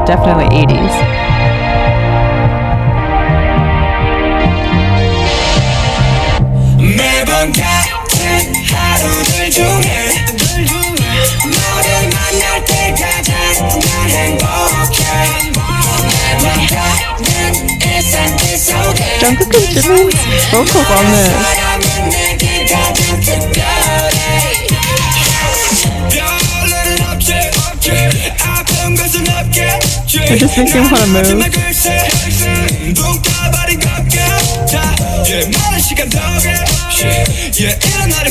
but definitely 80s. 매번 같은 하루들 중에 너를 만날 때까지 난 행복해 매번 같은 일상들 속에 Jungkook and Jimin's vocals on this. 사람은 내게 가장 특별해 별일은 없지 아픈 것은 없겠지 It just makes me want to move. 붕 떠버린 것 같아 많은 시간 덕에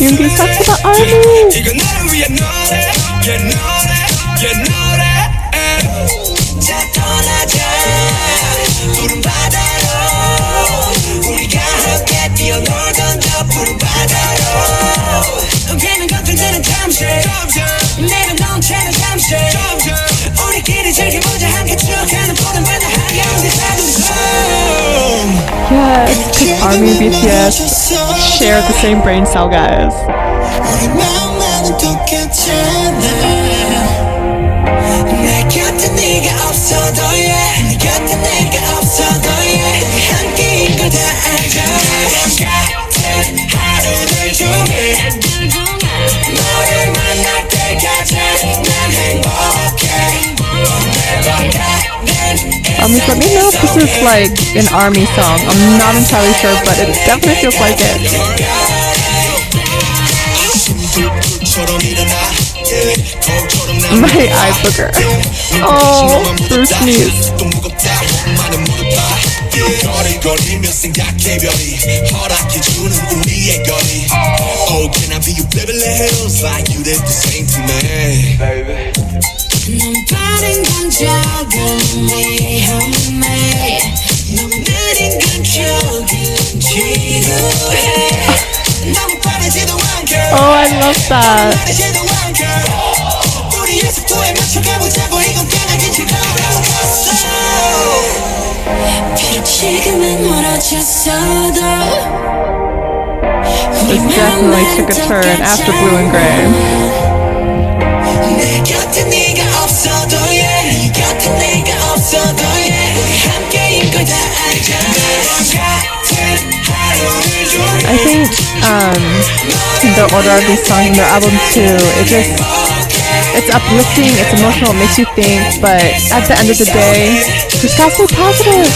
윤기 talks about army. 이건 나를 위한 노래 노래 자 떠나자 푸른 바다로 우리가 함께 뛰어놀던 저 푸른 바다로 괜한 걱정들은 잠시 내가 넌 채는 잠시 우리끼리 즐겨보자 함께 추억하는 푸른 바다 한가운데 Yes, because ARMY and BTS share the same brain cell, guys. 우리 마음만은 똑같잖아 내 곁에 네가 없어도 내 곁에 내가 없어도 함께인 걸 다 알잖아 같은 하루들 중에 너를 만날 때까지 난 행복해 매번 같은 Let me know if this is like an ARMY song. I'm not entirely sure, but it definitely feels like it. My eye booger. Oh, through sneeze. Oh, can I be your Beverly Hills like you did the same to me, baby? 넌 빠른 건 적은 위험해 너무 느린 건 조금 지루해 너무 빠르지도 않게 Oh, I love that. 빠르지도 않게 우리의 속도에 맞춰가보자고 이건 깨나긴 즐거웠어 비록 지금은 멀어졌어도 This definitely took a turn after Blue and Gray. 내 곁에 네가 없어도 네 곁에 네가 없어도 우리 함께인 걸 다 알잖아 I think the order of these songs in their album too, it's uplifting, it's emotional, it makes you think, but at the end of the day, just gotta stay positive.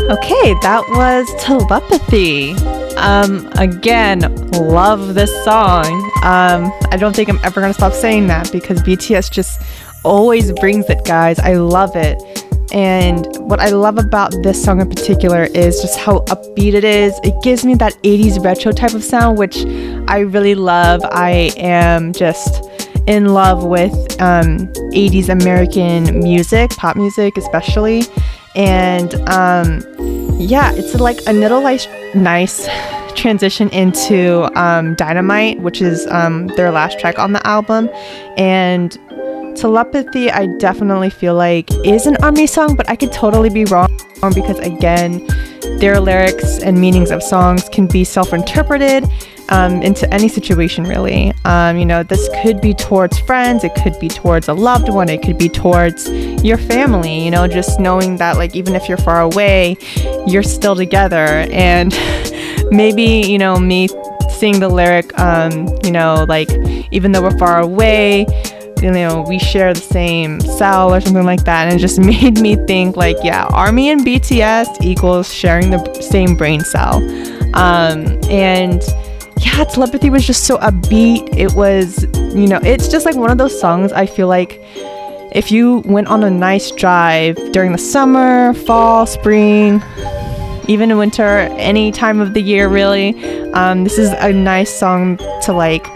Okay, that was Telepathy. Again, love this song. I don't think I'm ever gonna stop saying that because BTS just always brings it, guys. I love it. And what I love about this song in particular is just how upbeat it is. It gives me that 80s retro type of sound, which I really love. I am just in love with 80s American music, pop music especially. And yeah, it's like a little nice transition into Dynamite, which is their last track on the album. And Telepathy, I definitely feel like is an ARMY song, but I could totally be wrong because again, their lyrics and meanings of songs can be self-interpreted into any situation really. You know, this could be towards friends, it could be towards a loved one, it could be towards your family, you know, just knowing that like even if you're far away, you're still together. And maybe, you know, me seeing the lyric, you know, like even though we're far away, you know, we share the same cell or something like that, and it just made me think like, yeah, ARMY and BTS equals sharing the same brain cell. And yeah, Telepathy was just so upbeat. It was, you know, it's just like one of those songs I feel like if you went on a nice drive during the summer, fall, spring, even in winter, any time of the year really, this is a nice song to like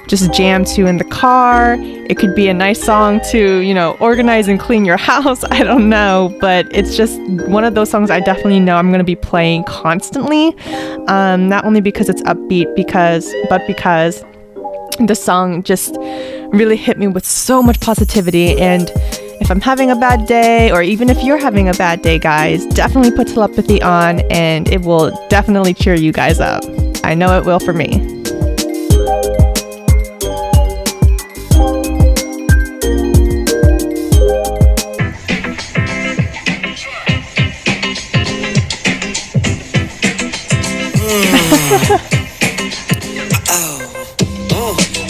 just jam to in the car. It could be a nice song to, organize and clean your house. I don't know, but it's just one of those songs I definitely know I'm going to be playing constantly. Not only because it's upbeat, but because the song just really hit me with so much positivity. And if I'm having a bad day, or even if you're having a bad day, guys, definitely put Telepathy on and it will definitely cheer you guys up. I know it will for me.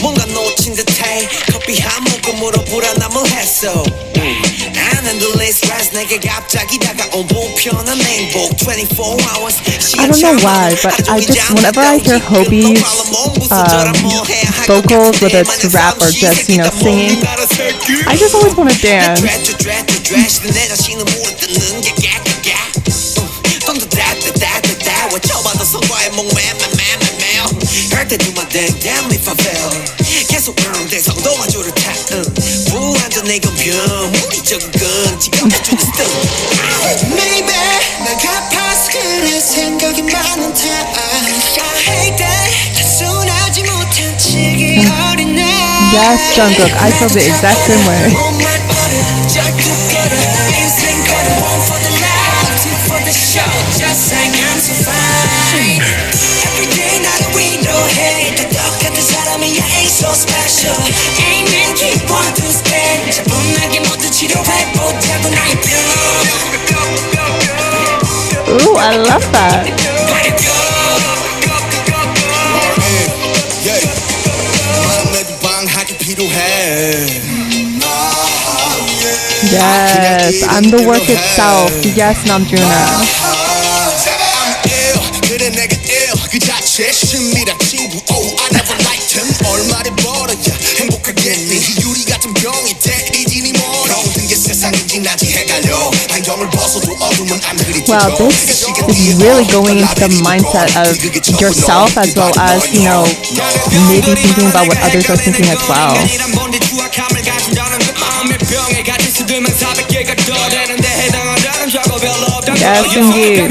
뭔가 놓친 듯해 커피 한 모금으로 불안함을 했어 안 handle stress 내게 갑자기 다가온 불편한 행복 24 hours I don't know why, but I just, whenever I hear Hobie's vocals, whether it's rap or just, singing, I just always want to dance. Damn if I fell 계속 대성도 마주를 타 불안전 내 건병 물리적인 건 지금 주는 스톱 Maybe 내가 아파서 그래 생각이 많은 Hey day 단순하지 못한 지기 어린 날 Yes, Jungkook, I feel the exact same way. Just like I'm so fine Every day 나를 위로해 똑같은 사람이야 ain't so special Amen keep on to stand 차분하게 모두 치료해보자고 나의 뼈 Ooh, I love that. Yes, I'm the work itself. Yes, Namjoona. Wow, this is really going into the mindset of yourself as well as, maybe thinking about what others are thinking as well. Yes, indeed.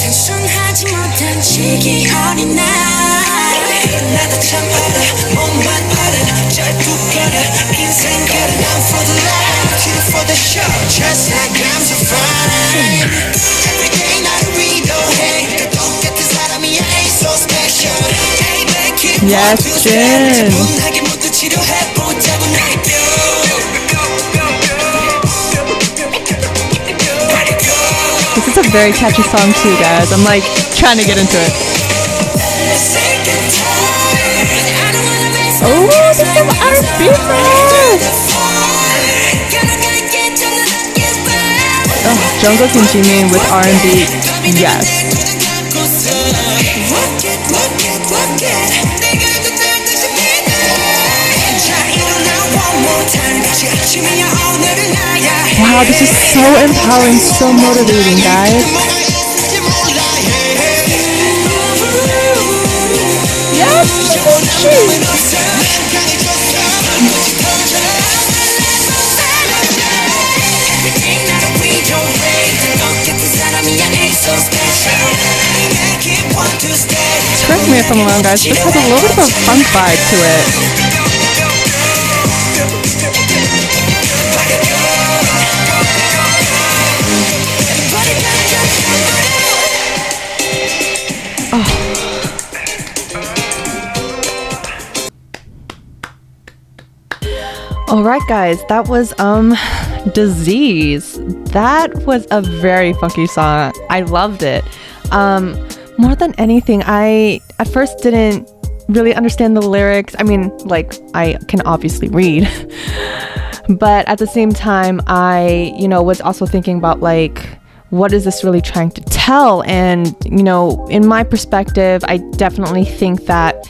단순하지 못한 시기 어린 날 나도 참 알아 몸만 알아 절뚝거려 인생 걸어 I'm for the life here for the show just like I'm so fine Every day 나를 위로해 똑같은 사람이야 ain't so special Baby keep Yes, Jin. 차분하게 모두 치료해보자고 나의 뼈 This is a very catchy song too, guys. I'm like trying to get into it. Oh, this is some R&B Oh, Jungkook and Jimin with R&B. Yes. Wow, this is so empowering, so motivating, guys. Yes, correct me if I'm wrong, guys. This has a little bit of a funk vibe to it. Alright guys, that was Disease. That was a very funky song. I loved it. More than anything, I at first didn't really understand the lyrics. I mean, like, I can obviously read. But at the same time, I, was also thinking about, like, what is this really trying to tell? And, in my perspective, I definitely think that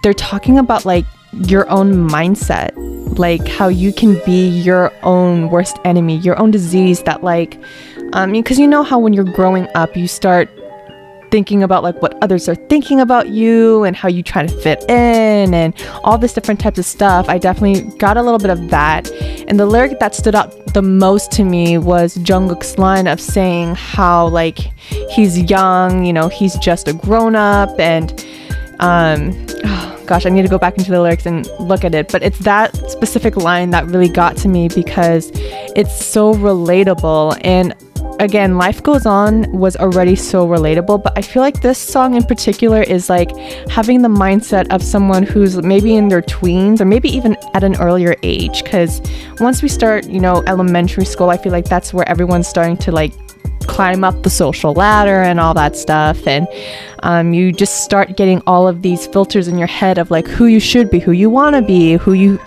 they're talking about, like, your own mindset, like how you can be your own worst enemy, your own disease that like, because you know how when you're growing up, you start thinking about like what others are thinking about you and how you try to fit in and all this different types of stuff. I definitely got a little bit of that. And the lyric that stood out the most to me was Jungkook's line of saying how like he's young, you know, he's just a grown-up, and oh gosh, I need to go back into the lyrics and look at it, but it's that specific line that really got to me because it's so relatable. And again, Life Goes On was already so relatable, but I feel like this song in particular is like having the mindset of someone who's maybe in their tweens or maybe even at an earlier age, because once we start, you know, elementary school, I feel like that's where everyone's starting to like climb up the social ladder and all that stuff, and you just start getting all of these filters in your head of like who you should be, who you want to be, who you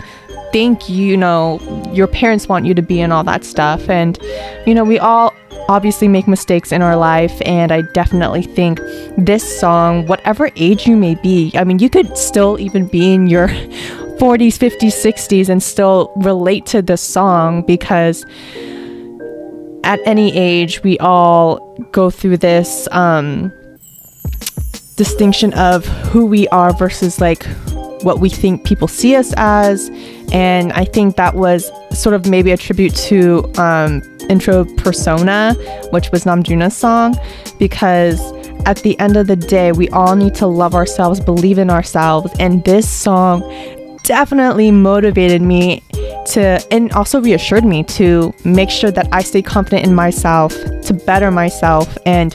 think, you know, your parents want you to be, and all that stuff. And you know, we all obviously make mistakes in our life, and I definitely think this song, whatever age you may be, I mean, you could still even be in your 40s, 50s, 60s and still relate to this song, because at any age we all go through this distinction of who we are versus like what we think people see us as. And I think that was sort of maybe a tribute to Intro Persona, which was Namjoon's song, because at the end of the day, we all need to love ourselves, believe in ourselves, and this song definitely motivated me to, and also reassured me to make sure that I stay confident in myself, to better myself. And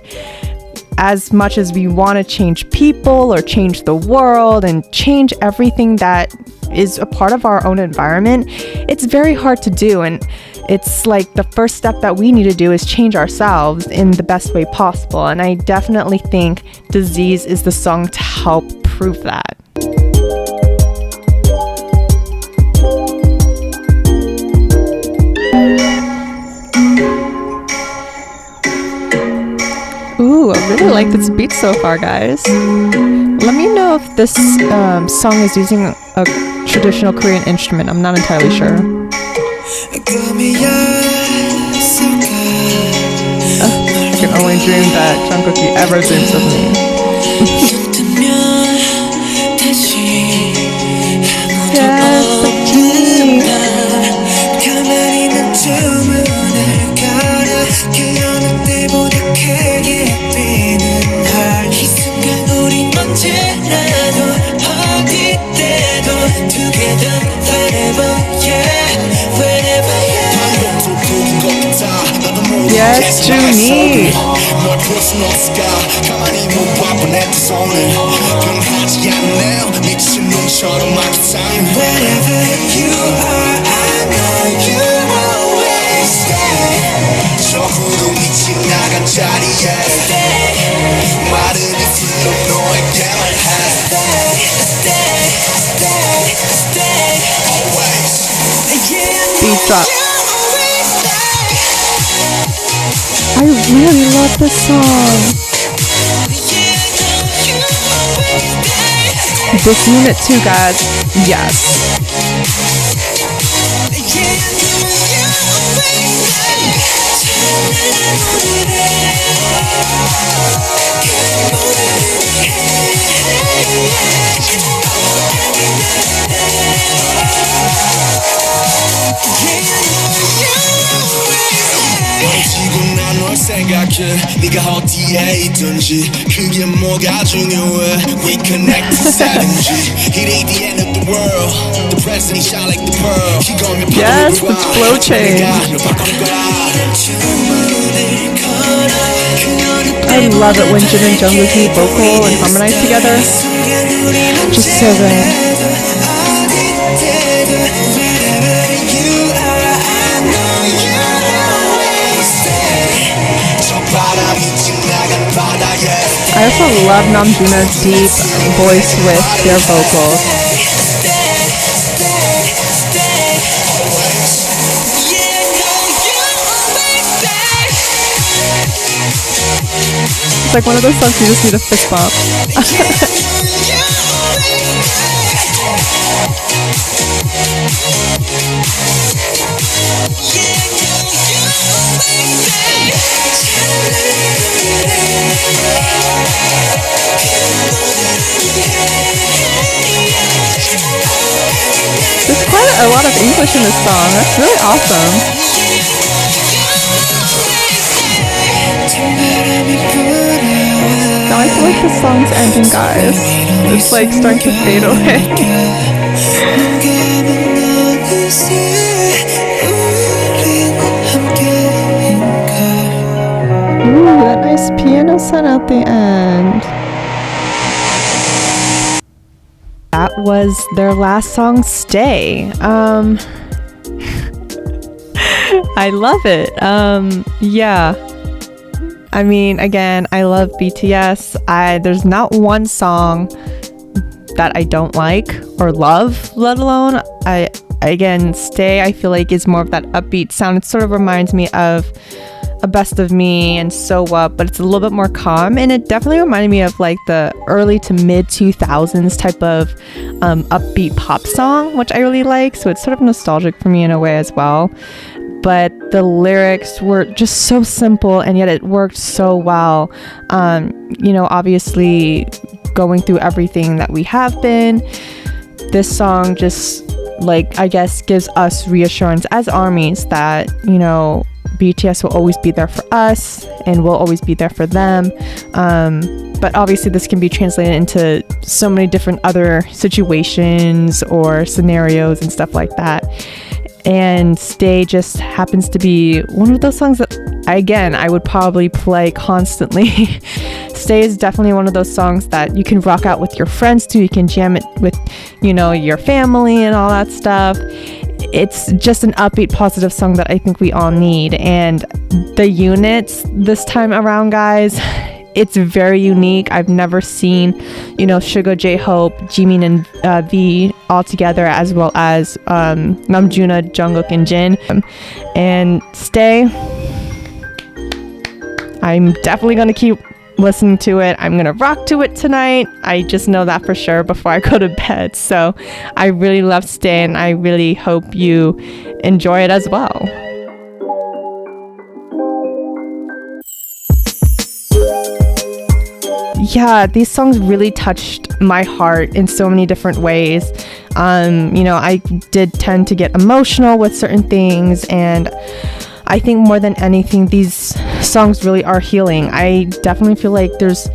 as much as we want to change people or change the world and change everything that is a part of our own environment, it's very hard to do. And it's like the first step that we need to do is change ourselves in the best way possible. And I definitely think Disease is the song to help prove that. Ooh, I really like this beat so far, guys. Let me know if this song is using a traditional Korean instrument. I'm not entirely sure. I can only dream that Jungkook ever dreams of me. Yes, like me. Yes, to me. Wherever you are, I know you always stay. 적으로 미친 나간 자리에 말은 있어 너에게 말해. Stay, stay, stay, always. Beat drop. I really love this song. This unit too, guys. Yes. 네가 어디에 있든지 그게 뭐가 중요해. We connect to 7G. It ain't the end of the world. The president shine like the pearl. Yes, the flow change. I love it when Jin and Jungkook vocal and harmonize together. Just so good. I also love Namjoon's deep voice with their vocals. It's like one of those songs you just need a fist bump. There's quite a lot of English in this song. That's really awesome. Now I feel like the song's ending, guys. It's like starting to fade away. Ooh, that nice piano sound at the end. That was their last song, Stay. I love it. Yeah. I mean, again, I love BTS. There's not one song that I don't like or love, let alone again, Stay, I feel like is more of that upbeat sound. It sort of reminds me of A Best of Me and So What, but it's a little bit more calm, and it definitely reminded me of like the early to mid 2000s type of upbeat pop song, which I really like, so it's sort of nostalgic for me in a way as well. But the lyrics were just so simple, and yet it worked so well. You know, obviously going through everything that we have been, this song just, like, I guess gives us reassurance as armies that, you know, BTS will always be there for us and we'll always be there for them. But obviously this can be translated into so many different other situations or scenarios and stuff like that. And Stay just happens to be one of those songs that, again, I would probably play constantly. Stay is definitely one of those songs that you can rock out with your friends to. You can jam it with, you know, your family and all that stuff. It's just an upbeat, positive song that I think we all need. And the units this time around, guys, it's very unique. I've never seen, you know, Suga, J-Hope, Jimin, and V all together, as well as Namjoon, Jungkook, and Jin. And Stay, I'm definitely going to keep listening to it. I'm going to rock to it tonight. I just know that for sure before I go to bed. So I really love Stay, and I really hope you enjoy it as well. Yeah, these songs really touched my heart in so many different ways. You know, I did tend to get emotional with certain things, and I think more than anything, these songs really are healing. I definitely feel like there's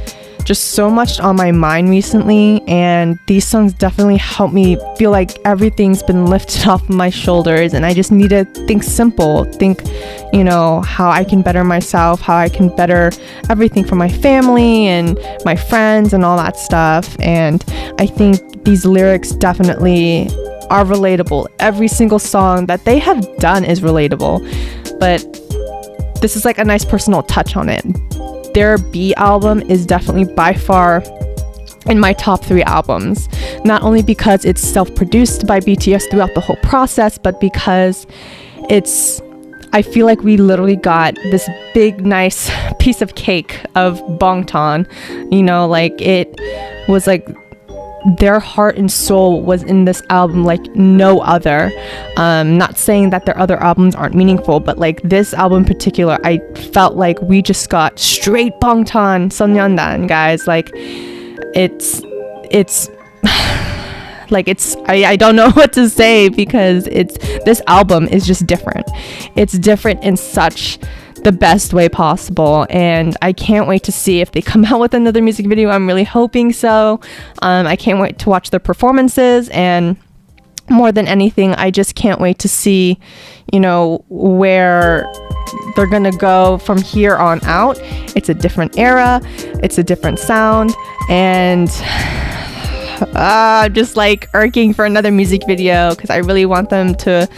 just so much on my mind recently, and these songs definitely help me feel like everything's been lifted off of my shoulders, and I just need to think simple, think, you know, how I can better myself, how I can better everything for my family and my friends and all that stuff. And I think these lyrics definitely are relatable. Every single song that they have done is relatable, but this is like a nice personal touch on it. Their B album is definitely by far in my top 3 albums, not only because it's self-produced by BTS throughout the whole process, but because I feel like we literally got this big, nice piece of cake of Bangtan. You know, like, it was like their heart and soul was in this album like no other. Not saying that their other albums aren't meaningful, but like this album in particular, I felt like we just got straight 방탄소년단, guys. Like, it's like, I don't know what to say, because this album is just different. It's different in such the best way possible, and I can't wait to see if they come out with another music video. I'm really hoping so. I can't wait to watch their performances, and more than anything, I just can't wait to see, you know, where they're gonna go from here on out. It's a different era, it's a different sound, and I'm just like irking for another music video, because I really want them to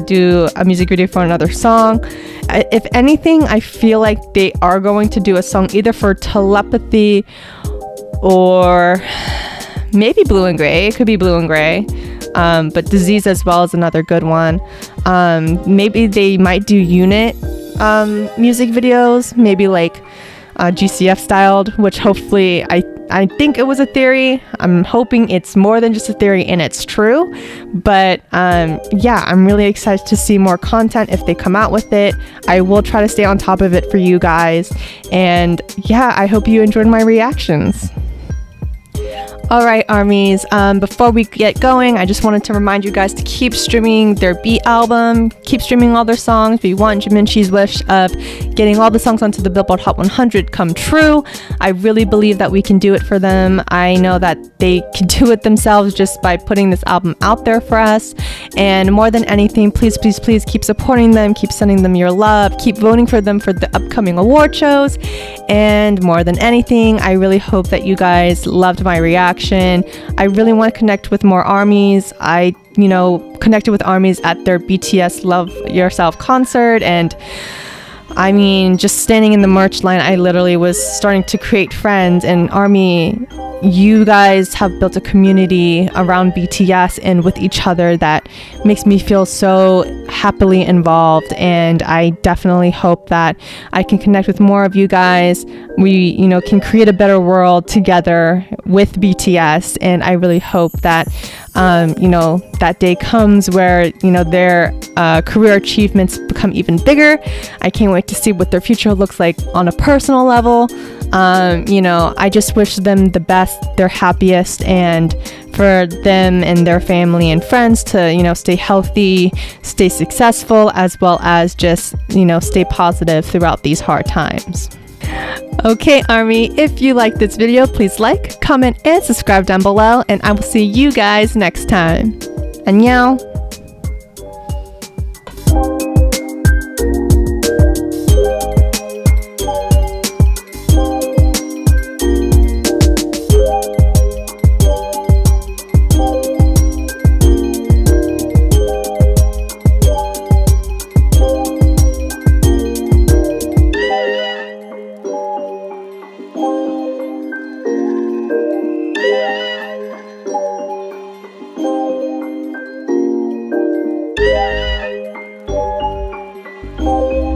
do a music video for another song. If anything, I feel like they are going to do a song either for Telepathy or maybe Blue and Gray. It could be Blue and Gray. But Disease as well is another good one. Maybe they might do unit music videos, maybe like GCF styled, which hopefully I think it was a theory. I'm hoping it's more than just a theory and it's true. But yeah, I'm really excited to see more content if they come out with it. I will try to stay on top of it for you guys. And yeah, I hope you enjoyed my reactions. All right, armies, before we get going, I just wanted to remind you guys to keep streaming their Beat album, keep streaming all their songs. We want Jiminchi's wish of getting all the songs onto the Billboard Hot 100 come true. I really believe that we can do it for them. I know that they can do it themselves just by putting this album out there for us. And more than anything, please, please, please keep supporting them, keep sending them your love, keep voting for them for the upcoming award shows. And more than anything, I really hope that you guys loved my reaction. I really want to connect with more armies. I, connected with armies at their BTS Love Yourself concert, and I mean, just standing in the merch line, I literally was starting to create friends. And army, you guys have built a community around BTS and with each other that makes me feel so happily involved, and I definitely hope that I can connect with more of you guys. We can create a better world together with BTS, and I really hope that that day comes where their career achievements become even bigger. I can't wait to see what their future looks like on a personal level. I just wish them the best, their happiest, and for them and their family and friends to, stay healthy, stay successful, as well as just, stay positive throughout these hard times. Okay, army, if you like this video, please like, comment, and subscribe down below, and I will see you guys next time. 안녕! Yeah.